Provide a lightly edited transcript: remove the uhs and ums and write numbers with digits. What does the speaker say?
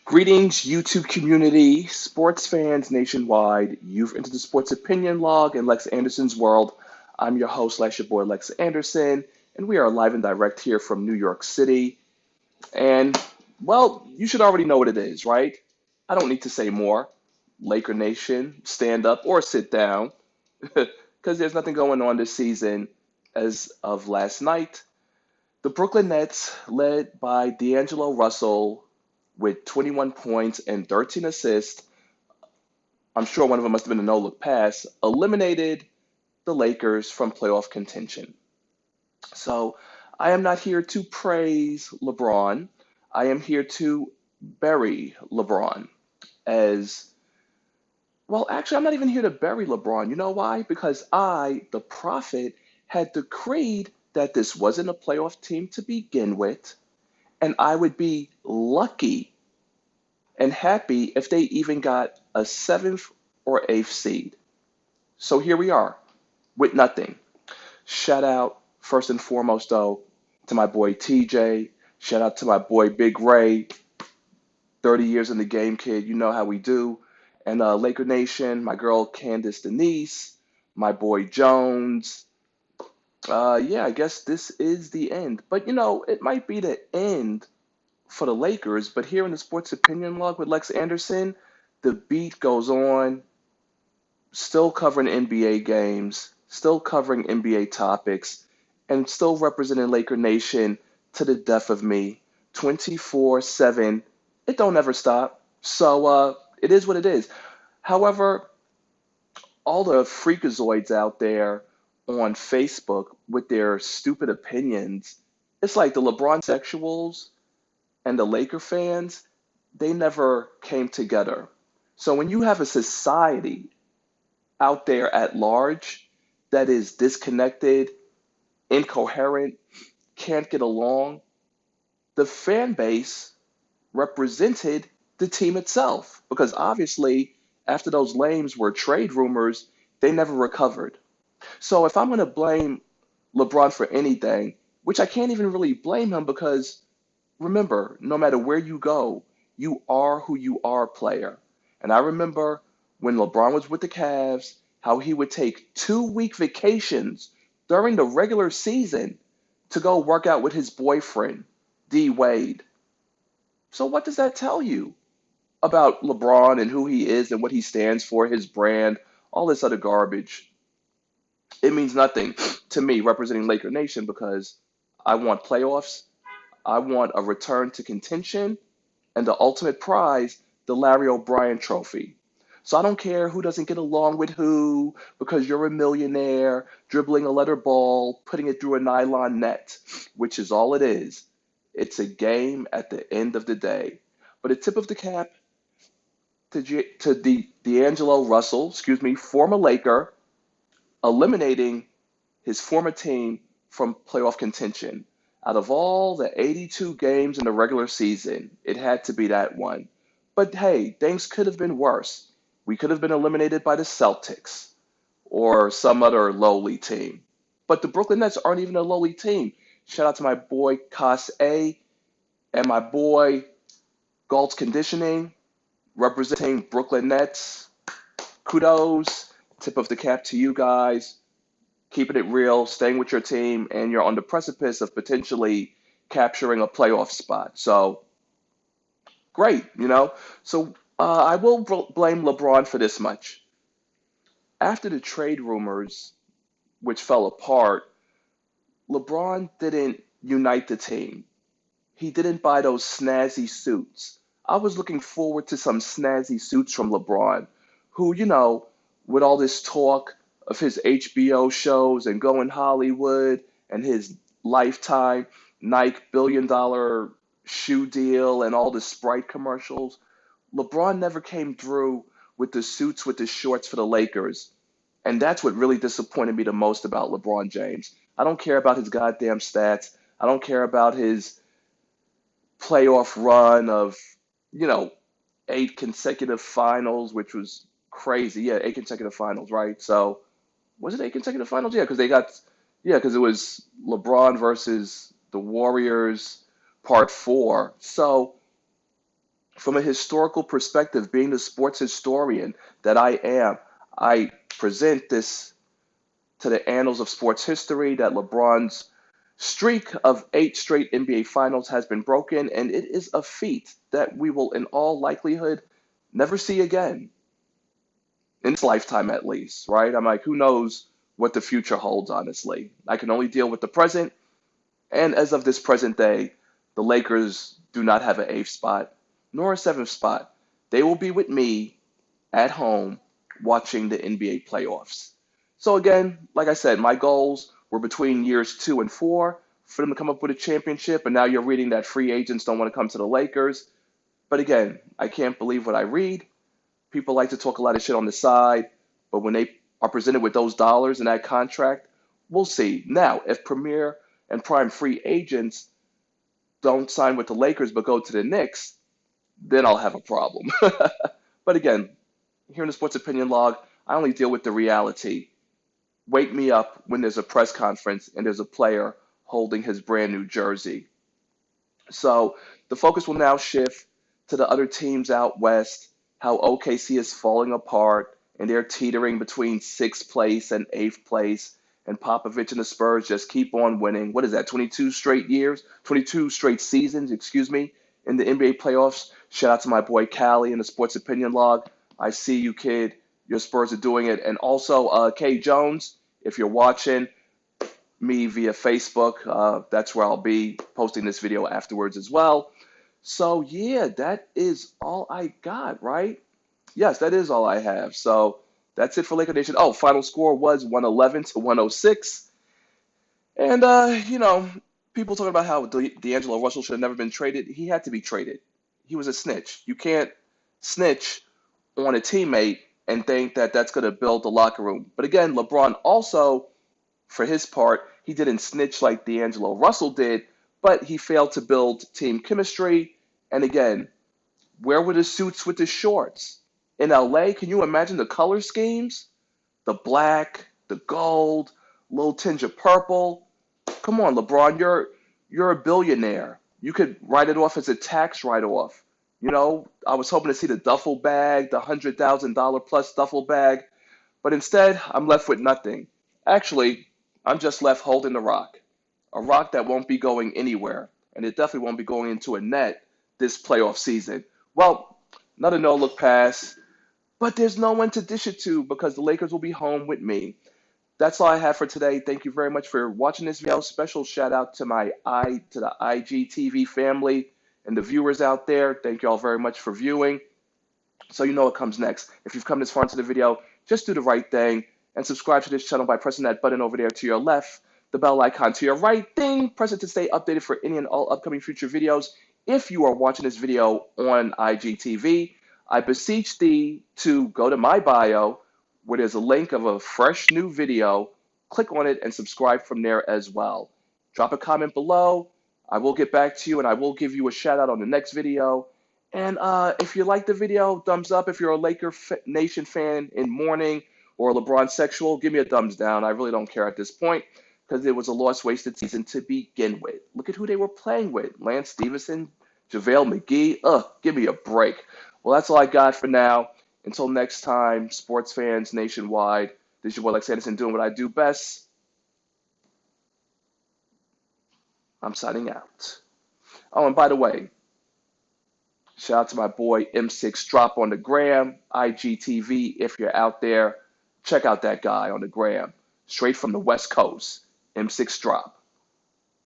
Greetings, YouTube community, sports fans nationwide. You've entered the Sports Opinion Log in Lex Anderson's world. I'm your host, your boy Lex Anderson, and we are live and direct here from New York City. And, well, you should already know what it is, right? I don't need to say more. Laker Nation, stand up or sit down, because there's nothing going on this season as of last night. The Brooklyn Nets, led by D'Angelo Russell, with 21 points and 13 assists, I'm sure one of them must have been a no look pass, eliminated the Lakers from playoff contention. So I am not here to praise LeBron. I am here to bury LeBron. As well, actually, I'm not even here to bury LeBron. You know why? Because I, the prophet, had decreed that this wasn't a playoff team to begin with, and I would be lucky and happy if they even got a seventh or eighth seed. So here we are with nothing. Shout out, first and foremost, though, to my boy TJ. Shout out to my boy Big Ray, 30 years in the game, kid. You know how we do. And Laker Nation, my girl Candace Denise, my boy Jones. Yeah, I guess this is the end. But, it might be the end for the Lakers, but here in the Sports Opinion Log with Lex Anderson, the beat goes on, still covering NBA games, still covering NBA topics, and still representing Laker Nation to the death of me, 24/7. It don't ever stop. So it is what it is. However, all the freakazoids out there on Facebook with their stupid opinions, it's like the LeBron sexuals and the Laker fans, they never came together. So when you have a society out there at large that is disconnected, incoherent, can't get along, the fan base represented the team itself. Because obviously, after those lames were trade rumors, they never recovered. So if I'm going to blame LeBron for anything, which I can't even really blame him because remember, no matter where you go, you are who you are, player. And I remember when LeBron was with the Cavs, how he would take 2 week vacations during the regular season to go work out with his boyfriend, D Wade. So, what does that tell you about LeBron and who he is and what he stands for, his brand, all this other garbage? It means nothing to me representing Laker Nation because I want playoffs, I want a return to contention, and the ultimate prize, the Larry O'Brien trophy. So I don't care who doesn't get along with who because you're a millionaire dribbling a leather ball, putting it through a nylon net, which is all it is. It's a game at the end of the day. But a tip of the cap to D'Angelo Russell, former Laker, eliminating his former team from playoff contention. Out of all the 82 games in the regular season, it had to be that one. But hey, things could have been worse. We could have been eliminated by the Celtics or some other lowly team. But the Brooklyn Nets aren't even a lowly team. Shout out to my boy Cos A and my boy Galt's Conditioning representing Brooklyn Nets. Kudos. Tip of the cap to you guys, keeping it real, staying with your team, and you're on the precipice of potentially capturing a playoff spot. So great. So I will blame LeBron for this much. After the trade rumors, which fell apart, LeBron didn't unite the team. He didn't buy those snazzy suits. I was looking forward to some snazzy suits from LeBron, who, with all this talk of his HBO shows and going Hollywood and his lifetime Nike $1 billion shoe deal and all the Sprite commercials, LeBron never came through with the suits with the shorts for the Lakers. And that's what really disappointed me the most about LeBron James. I don't care about his goddamn stats. I don't care about his playoff run of, you know, 8 consecutive finals, which was crazy. Yeah, 8 consecutive finals, right? So was it 8 consecutive finals? Yeah, because it was LeBron versus the Warriors, part four. So from a historical perspective, being the sports historian that I am, I present this to the annals of sports history that LeBron's streak of 8 straight NBA finals has been broken, and it is a feat that we will, in all likelihood, never see again, in this lifetime at least, right? I'm like, who knows what the future holds, honestly. I can only deal with the present, and as of this present day, the Lakers do not have an eighth spot, nor a seventh spot. They will be with me at home watching the NBA playoffs. So again, like I said, my goals were between years 2 and 4 for them to come up with a championship, and now you're reading that free agents don't want to come to the Lakers. But again, I can't believe what I read. People like to talk a lot of shit on the side, but when they are presented with those dollars in that contract, we'll see. Now, if premier and prime free agents don't sign with the Lakers but go to the Knicks, then I'll have a problem. But again, here in the Sports Opinion Log, I only deal with the reality. Wake me up when there's a press conference and there's a player holding his brand new jersey. So the focus will now shift to the other teams out west, how OKC is falling apart and they're teetering between sixth place and eighth place. And Popovich and the Spurs just keep on winning. What is that, 22 straight years? 22 straight seasons, excuse me, in the NBA playoffs. Shout out to my boy Callie in the Sports Opinion Log. I see you, kid. Your Spurs are doing it. And also, Kay Jones, if you're watching me via Facebook, that's where I'll be posting this video afterwards as well. So, yeah, that is all I got, right? Yes, that is all I have. So, that's it for Laker Nation. Oh, final score was 111 to 106. And, people talking about how D'Angelo Russell should have never been traded. He had to be traded. He was a snitch. You can't snitch on a teammate and think that that's going to build the locker room. But again, LeBron also, for his part, he didn't snitch like D'Angelo Russell did, but he failed to build team chemistry. And again, where were the suits with the shorts? In LA, can you imagine the color schemes? The black, the gold, little tinge of purple. Come on, LeBron, you're a billionaire. You could write it off as a tax write-off. I was hoping to see the duffel bag, the $100,000 plus duffel bag, but instead, I'm left with nothing. Actually, I'm just left holding the rock, a rock that won't be going anywhere, and it definitely won't be going into a net this playoff season. Well, another no-look pass, but there's no one to dish it to because the Lakers will be home with me. That's all I have for today. Thank you very much for watching this video. Special shout out to the IGTV family and the viewers out there. Thank you all very much for viewing. So you know what comes next. If you've come this far into the video, just do the right thing and subscribe to this channel by pressing that button over there to your left, the bell icon to your right. Ding! Press it to stay updated for any and all upcoming future videos. If you are watching this video on IGTV, I beseech thee to go to my bio where there's a link of a fresh new video. Click on it and subscribe from there as well. Drop a comment below. I will get back to you and I will give you a shout out on the next video. And if you like the video, thumbs up. If you're a Laker Nation fan in mourning or a LeBron sexual, give me a thumbs down. I really don't care at this point because it was a lost, wasted season to begin with. Look at who they were playing with. Lance Stevenson, JaVale McGee. Give me a break. Well, that's all I got for now. Until next time, sports fans nationwide, this is your boy Lex Anderson doing what I do best. I'm signing out. Oh, and by the way, shout out to my boy M6 Drop on the gram, IGTV. If you're out there, check out that guy on the gram. Straight from the West Coast, M6 Drop.